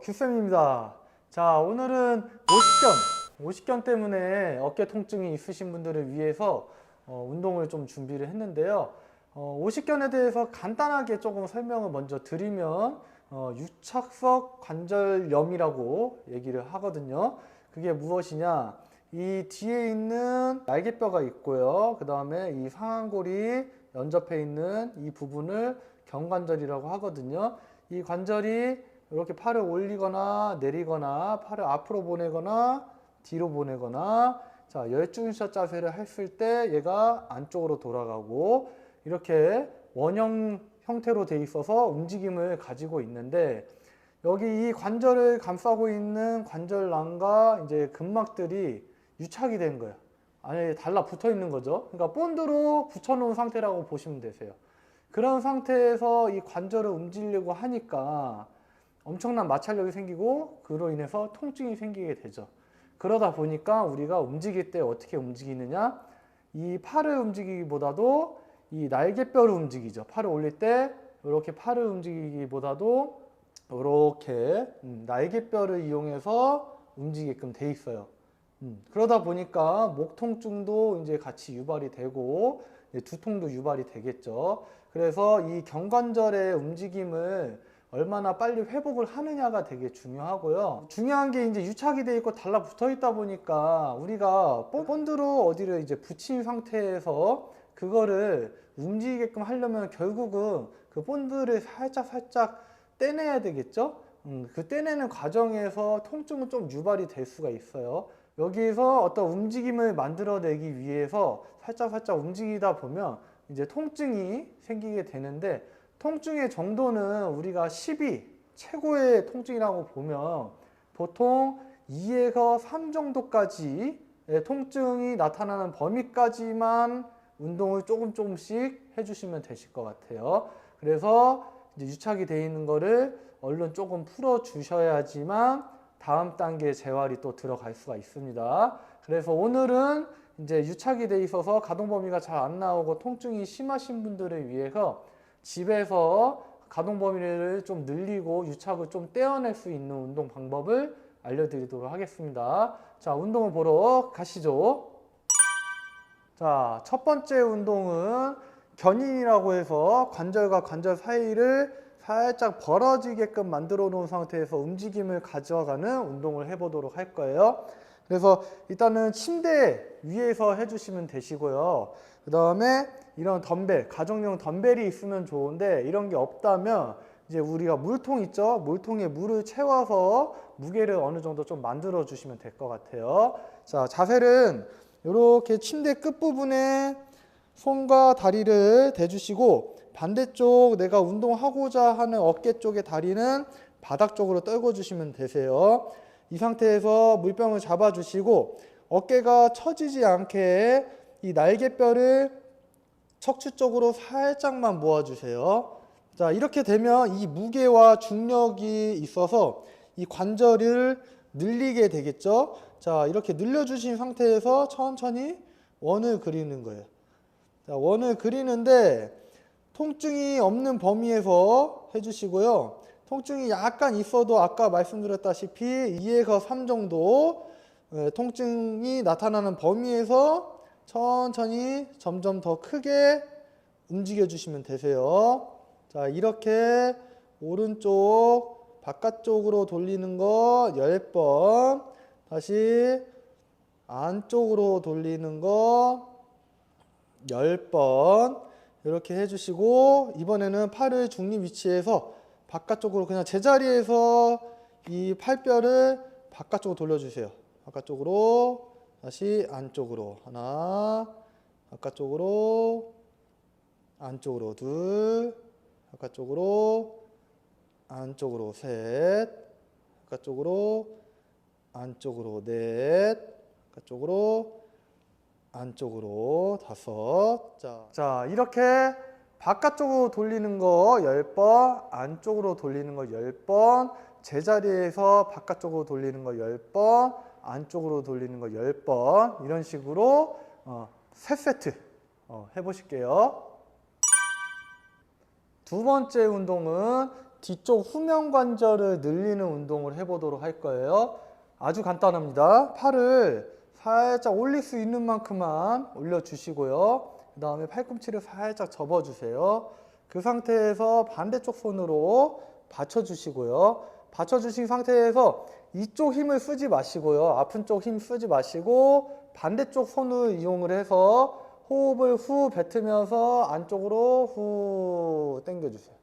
규쌤입니다. 자, 오늘은 오십견 때문에 어깨 통증이 있으신 분들을 위해서 운동을 좀 준비를 했는데요. 오십견에 대해서 간단하게 조금 설명을 먼저 드리면 유착석 관절염이라고 얘기를 하거든요. 그게 무엇이냐? 이 뒤에 있는 날개뼈가 있고요. 그 다음에 이 상완골이 연접해 있는 이 부분을 경관절이라고 하거든요. 이 관절이 이렇게 팔을 올리거나 내리거나 팔을 앞으로 보내거나 뒤로 보내거나 자, 열중샷 자세를 했을 때 얘가 안쪽으로 돌아가고 이렇게 원형 형태로 돼 있어서 움직임을 가지고 있는데 여기 이 관절을 감싸고 있는 관절낭과 이제 근막들이 유착이 된 거예요. 안에 달라붙어 있는 거죠. 그러니까 본드로 붙여놓은 상태라고 보시면 되세요. 그런 상태에서 이 관절을 움직이려고 하니까 엄청난 마찰력이 생기고 그로 인해서 통증이 생기게 되죠. 그러다 보니까 우리가 움직일 때 어떻게 움직이느냐? 이 팔을 움직이기보다도 이 날개뼈를 움직이죠. 팔을 올릴 때 이렇게 팔을 움직이기보다도 이렇게 날개뼈를 이용해서 움직이게끔 돼 있어요. 그러다 보니까 목 통증도 이제 같이 유발이 되고 두통도 유발이 되겠죠. 그래서 이 경관절의 움직임을 얼마나 빨리 회복을 하느냐가 되게 중요하고요. 중요한 게 이제 유착이 돼 있고 달라붙어 있다 보니까 우리가 본드로 어디를 이제 붙인 상태에서 그거를 움직이게끔 하려면 결국은 그 본드를 살짝 떼내야 되겠죠. 그 떼내는 과정에서 통증은 좀 유발이 될 수가 있어요. 여기에서 어떤 움직임을 만들어내기 위해서 살짝 움직이다 보면 이제 통증이 생기게 되는데 통증의 정도는 우리가 10이 최고의 통증이라고 보면 보통 2에서 3 정도까지 통증이 나타나는 범위까지만 운동을 조금씩 해주시면 되실 것 같아요. 그래서 이제 유착이 되어 있는 거를 얼른 조금 풀어 주셔야지만 다음 단계 재활이 또 들어갈 수가 있습니다. 그래서 오늘은 이제 유착이 돼 있어서 가동 범위가 잘 안 나오고 통증이 심하신 분들을 위해서 집에서 가동 범위를 좀 늘리고 유착을 좀 떼어낼 수 있는 운동 방법을 알려드리도록 하겠습니다. 자, 운동을 보러 가시죠. 자, 첫 번째 운동은 견인이라고 해서 관절과 관절 사이를 살짝 벌어지게끔 만들어 놓은 상태에서 움직임을 가져가는 운동을 해보도록 할 거예요. 그래서 일단은 침대 위에서 해주시면 되시고요. 그 다음에 이런 덤벨, 가정용 덤벨이 있으면 좋은데 이런 게 없다면 이제 우리가 물통 있죠? 물통에 물을 채워서 무게를 어느 정도 좀 만들어 주시면 될 것 같아요. 자, 자세는 이렇게 침대 끝부분에 손과 다리를 대주시고 반대쪽 내가 운동하고자 하는 어깨 쪽의 다리는 바닥 쪽으로 떨궈 주시면 되세요. 이 상태에서 물병을 잡아 주시고 어깨가 처지지 않게 이 날개뼈를 척추 쪽으로 살짝만 모아 주세요. 자, 이렇게 되면 이 무게와 중력이 있어서 이 관절을 늘리게 되겠죠. 자, 이렇게 늘려주신 상태에서 천천히 원을 그리는 거예요. 자, 원을 그리는데 통증이 없는 범위에서 해주시고요. 통증이 약간 있어도 아까 말씀드렸다시피 2에서 3 정도 통증이 나타나는 범위에서 천천히 점점 더 크게 움직여 주시면 되세요. 자, 이렇게 오른쪽 바깥쪽으로 돌리는 거 10번, 다시 안쪽으로 돌리는 거 10번 이렇게 해주시고 이번에는 팔을 중립 위치에서 바깥쪽으로 그냥 제자리에서 이 팔뼈를 바깥쪽으로 돌려주세요. 바깥쪽으로 다시 안쪽으로 하나, 바깥쪽으로 안쪽으로 둘, 바깥쪽으로 안쪽으로 셋, 바깥쪽으로 안쪽으로 넷, 바깥쪽으로 안쪽으로 5. 자, 이렇게 바깥쪽으로 돌리는 거 10번, 안쪽으로 돌리는 거 10번, 제자리에서 바깥쪽으로 돌리는 거 10번, 안쪽으로 돌리는 거 10번 이런 식으로 3세트 해보실게요. 두 번째 운동은 뒤쪽 후면 관절을 늘리는 운동을 해보도록 할 거예요. 아주 간단합니다. 팔을 살짝 올릴 수 있는 만큼만 올려주시고요. 그 다음에 팔꿈치를 살짝 접어주세요. 그 상태에서 반대쪽 손으로 받쳐주시고요. 받쳐주신 상태에서 이쪽 힘을 쓰지 마시고요. 아픈 쪽 힘 쓰지 마시고 반대쪽 손을 이용을 해서 호흡을 후 뱉으면서 안쪽으로 후 당겨주세요.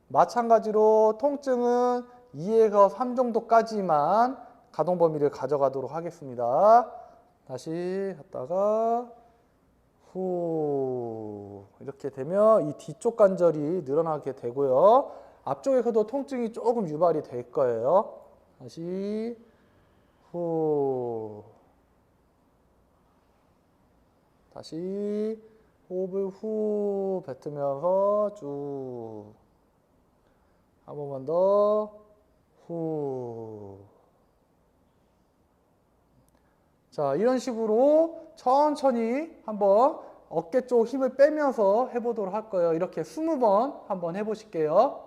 마찬가지로 통증은 2에서 3 정도까지만 가동 범위를 가져가도록 하겠습니다. 다시 했다가 후 이렇게 되면 이 뒤쪽 관절이 늘어나게 되고요. 앞쪽에서도 통증이 조금 유발이 될 거예요. 다시 후 다시 호흡을 후 뱉으면서 쭉 한 번만 더 후. 자, 이런 식으로 천천히 한번 어깨 쪽 힘을 빼면서 해보도록 할 거예요. 이렇게 20번 한번 해보실게요.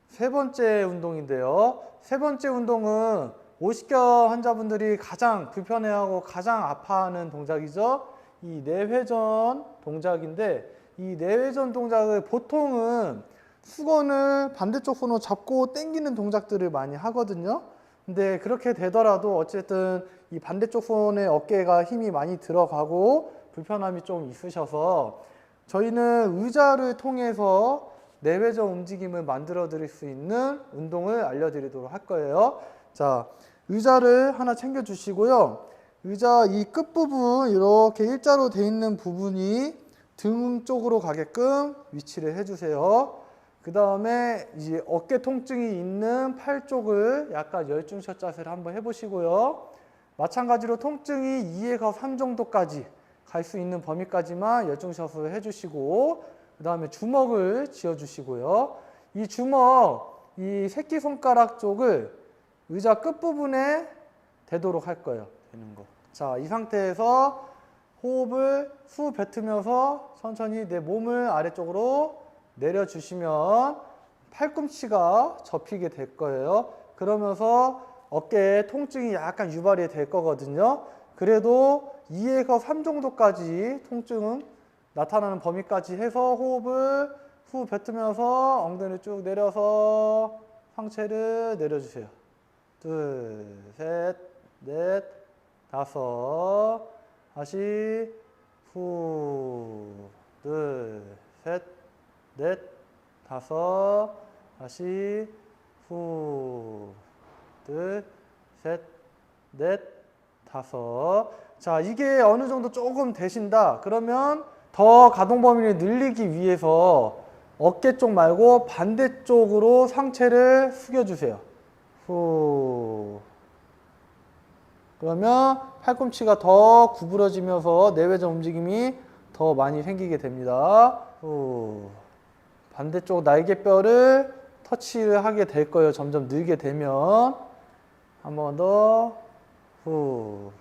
세 번째 운동인데요. 세 번째 운동은 오십견 환자분들이 가장 불편해하고 가장 아파하는 동작이죠. 이 내회전 동작인데 이 내회전 동작을 보통은 수건을 반대쪽 손으로 잡고 당기는 동작들을 많이 하거든요. 근데 그렇게 되더라도 어쨌든 이 반대쪽 손에 어깨가 힘이 많이 들어가고 불편함이 좀 있으셔서 저희는 의자를 통해서 내회전 움직임을 만들어 드릴 수 있는 운동을 알려드리도록 할 거예요. 자, 의자를 하나 챙겨 주시고요. 의자 이 끝부분 이렇게 일자로 돼 있는 부분이 등 쪽으로 가게끔 위치를 해주세요. 그 다음에 이제 어깨 통증이 있는 팔 쪽을 약간 열중샷 자세를 한번 해보시고요. 마찬가지로 통증이 2에서 3 정도까지 갈 수 있는 범위까지만 열중샷을 해주시고 그 다음에 주먹을 쥐어주시고요. 이 주먹, 이 새끼손가락 쪽을 의자 끝부분에 대도록 할 거예요. 되는 거. 자, 이 상태에서 호흡을 후 뱉으면서 천천히 내 몸을 아래쪽으로 내려주시면 팔꿈치가 접히게 될 거예요. 그러면서 어깨에 통증이 약간 유발이 될 거거든요. 그래도 2에서 3 정도까지 통증은 나타나는 범위까지 해서 호흡을 후 뱉으면서 엉덩이를 쭉 내려서 상체를 내려주세요. 둘, 셋, 넷, 다섯. 다시 후, 둘, 셋, 넷, 다섯. 다시 후, 둘, 셋, 넷, 다섯. 자, 이게 어느 정도 조금 되신다. 그러면 더 가동 범위를 늘리기 위해서 어깨 쪽 말고 반대쪽으로 상체를 숙여주세요. 후. 그러면 팔꿈치가 더 구부러지면서 내외전 움직임이 더 많이 생기게 됩니다. 후. 반대쪽 날개뼈를 터치를 하게 될 거예요. 점점 늘게 되면. 한 번 더. 후.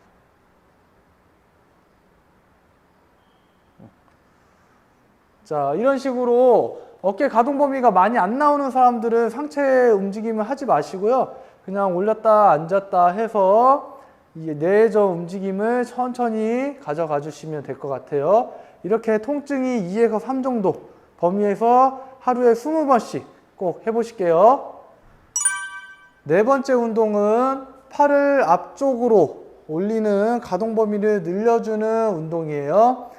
자, 이런 식으로 어깨 가동 범위가 많이 안 나오는 사람들은 상체 움직임을 하지 마시고요. 그냥 올렸다 앉았다 해서 이 내전 움직임을 천천히 가져가 주시면 될 것 같아요. 이렇게 통증이 2에서 3 정도 범위에서 하루에 20번씩 꼭 해보실게요. 네 번째 운동은 팔을 앞쪽으로 올리는 가동 범위를 늘려주는 운동이에요.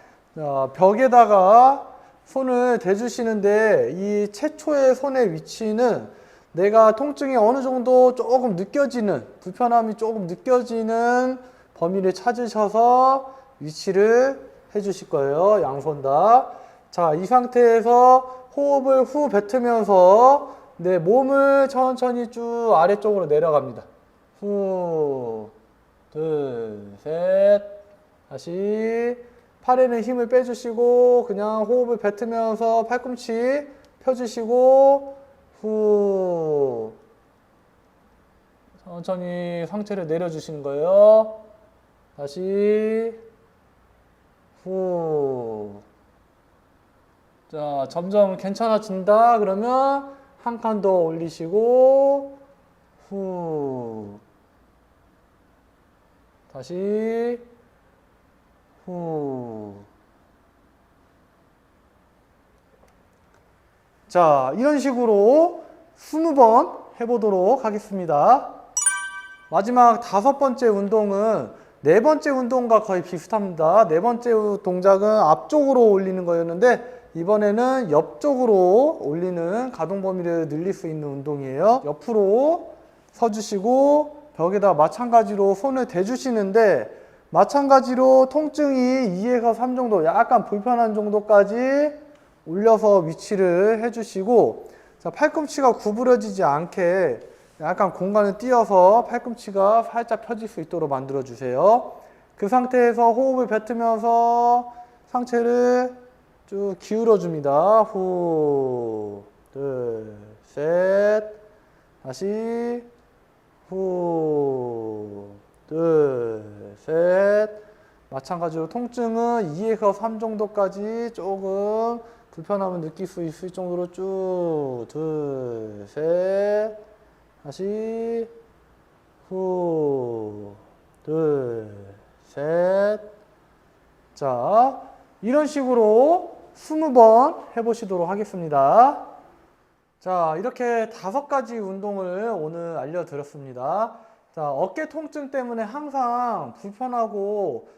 벽에다가 손을 대주시는데 이 최초의 손의 위치는 내가 통증이 어느 정도 조금 느껴지는, 불편함이 조금 느껴지는 범위를 찾으셔서 위치를 해주실 거예요. 양손 다. 자, 이 상태에서 호흡을 후 뱉으면서 내 몸을 천천히 쭉 아래쪽으로 내려갑니다. 후, 둘, 셋, 다시 팔에는 힘을 빼주시고 그냥 호흡을 뱉으면서 팔꿈치 펴주시고 후 천천히 상체를 내려주시는 거예요. 다시 후 자, 점점 괜찮아진다. 그러면 한 칸 더 올리시고, 후. 다시, 후. 자, 이런 식으로 20번 해보도록 하겠습니다. 마지막 5번째 운동은 4번째 운동과 거의 비슷합니다. 4번째 동작은 앞쪽으로 올리는 거였는데 이번에는 옆쪽으로 올리는 가동 범위를 늘릴 수 있는 운동이에요. 옆으로 서주시고 벽에다 마찬가지로 손을 대주시는데 마찬가지로 통증이 2에서 3 정도 약간 불편한 정도까지 올려서 위치를 해주시고 자, 팔꿈치가 구부러지지 않게 약간 공간을 띄어서 팔꿈치가 살짝 펴질 수 있도록 만들어 주세요. 그 상태에서 호흡을 뱉으면서 상체를 쭉 기울여 줍니다. 후, 둘, 셋, 다시 후, 둘, 셋. 마찬가지로 통증은 2에서 3 정도까지 조금 불편함을 느낄 수 있을 정도로 쭉, 둘, 셋, 다시 후, 둘, 셋. 자, 이런 식으로 20번 해보시도록 하겠습니다. 자, 이렇게 5가지 운동을 오늘 알려드렸습니다. 자, 어깨 통증 때문에 항상 불편하고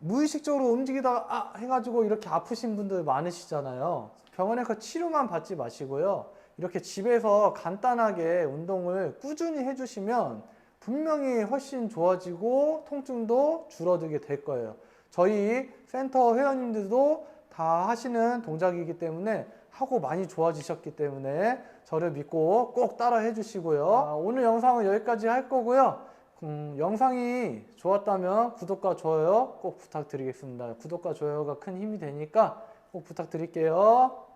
무의식적으로 움직이다가 해가지고 이렇게 아프신 분들 많으시잖아요. 병원에 서 치료만 받지 마시고요. 이렇게 집에서 간단하게 운동을 꾸준히 해주시면 분명히 훨씬 좋아지고 통증도 줄어들게 될 거예요. 저희 센터 회원님들도 다 하시는 동작이기 때문에 하고 많이 좋아지셨기 때문에 저를 믿고 꼭 따라 해주시고요. 오늘 영상은 여기까지 할 거고요. 영상이 좋았다면 구독과 좋아요 꼭 부탁드리겠습니다. 구독과 좋아요가 큰 힘이 되니까 꼭 부탁드릴게요.